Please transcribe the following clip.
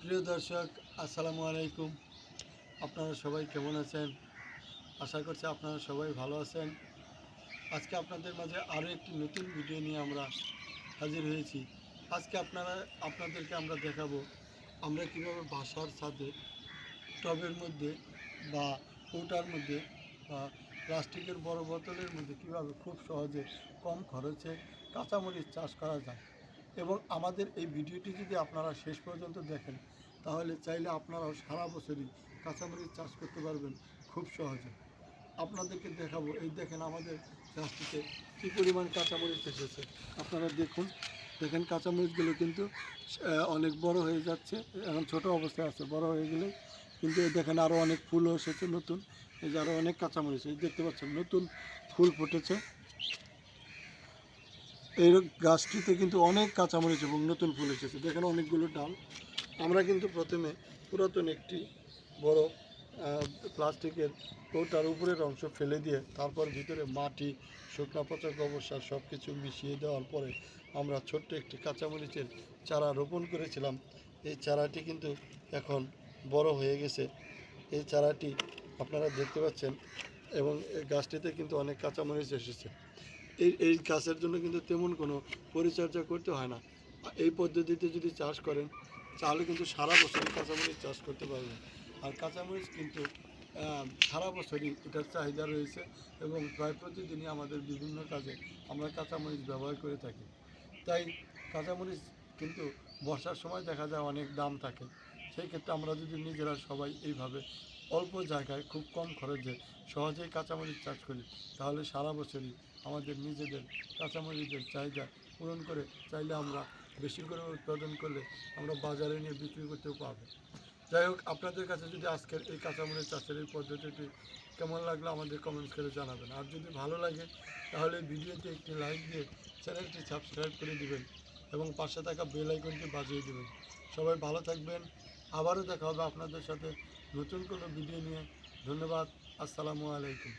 প্রিয় দর্শক, আসসালামু আলাইকুম। আপনারা সবাই কেমন আছেন? আশা করছি আপনারা সবাই ভালো আছেন। আজকে আপনাদের মাঝে আরও একটি নতুন ভিডিও নিয়ে আমরা হাজির হয়েছি। আজকে আপনাদেরকে আমরা দেখাবো আমরা কীভাবে বাসার ছাদে টবের মধ্যে বা কৌটার মধ্যে বা প্লাস্টিকের বড় বোতলের মধ্যে কীভাবে খুব সহজে কম খরচে কাঁচামরিচ চাষ করা যায়। এবং আমাদের এই ভিডিওটি যদি আপনারা শেষ পর্যন্ত দেখেন তাহলে চাইলে আপনারাও সারা বছরই কাঁচামরিচ চাষ করতে পারবেন খুব সহজে। আপনাদেরকে দেখাবো, এই দেখেন আমাদের গাছটিতে কী পরিমাণ কাঁচামরিচ এসেছে। আপনারা দেখেন কাঁচামরিচগুলো কিন্তু অনেক বড় হয়ে যাচ্ছে। এখন ছোট অবস্থায় আছে, বড় হয়ে গেলে কিন্তু দেখেন আরও অনেক ফুলও এসেছে নতুন। এই যে আরও অনেক কাঁচামরিচ এই দেখতে পাচ্ছেন নতুন ফুল ফুটেছে। এই গাছটিতে কিন্তু অনেক কাঁচামরিচ এবং নতুন ফুল এসেছে। দেখেন অনেকগুলো ডাল। আমরা কিন্তু প্রথমে পুরাতন একটি বড় প্লাস্টিকের কৌটার উপরের অংশ ফেলে দিয়ে তারপর ভিতরে মাটি, শুকনো পচা গোবর সার সব কিছু মিশিয়ে দেওয়ার পরে আমরা ছোট্ট একটি কাঁচামরিচের চারা রোপণ করেছিলাম। এই চারাটি কিন্তু এখন বড় হয়ে গেছে। এই চারাটি আপনারা দেখতে পাচ্ছেন এবং এই গাছটিতে কিন্তু অনেক কাঁচামরিচ এসেছে। এই গাছের জন্য কিন্তু তেমন কোনো পরিচর্যা করতে হয় না। এই পদ্ধতিতে যদি চাষ করেন তাহলে কিন্তু সারা বছরই কাঁচামরিচ চাষ করতে পারবেন। আর কাঁচামরিচ কিন্তু সারা বছরই এটার চাহিদা রয়েছে এবং প্রায় প্রতিদিনই আমাদের বিভিন্ন কাজে আমরা কাঁচামরিচ ব্যবহার করে থাকি। তাই কাঁচামরিচ কিন্তু বর্ষার সময় দেখা যায় অনেক দাম থাকে। সেই ক্ষেত্রে আমরা যদি নিজেরা সবাই এইভাবে অল্প জায়গায় খুব কম খরচে সহজেই কাঁচামরিচ চাষ করি তাহলে সারা বছরই আমাদের নিজেদের কাঁচামরিচের চাহিদা পূরণ করে চাইলে আমরা বেশি করে উৎপাদন করলে আমরা বাজারে নিয়ে বিক্রি করতেও পারবো। যাই হোক, আপনাদের কাছে যদি আজকের এই কাঁচামরিচ চাষের এই পদ্ধতিটি কেমন লাগলো আমাদের কমেন্টস করে জানাবেন। আর যদি ভালো লাগে তাহলে ভিডিওতে একটি লাইক দিয়ে চ্যানেলটি সাবস্ক্রাইব করে দিবেন এবং পাশে থাকা বেল আইকনটি বাজিয়ে দেবেন। সবাই ভালো থাকবেন। আবারও দেখা হবে আপনাদের সাথে নতুন কোনো ভিডিও নিয়ে। ধন্যবাদ। আসসালামু আলাইকুম।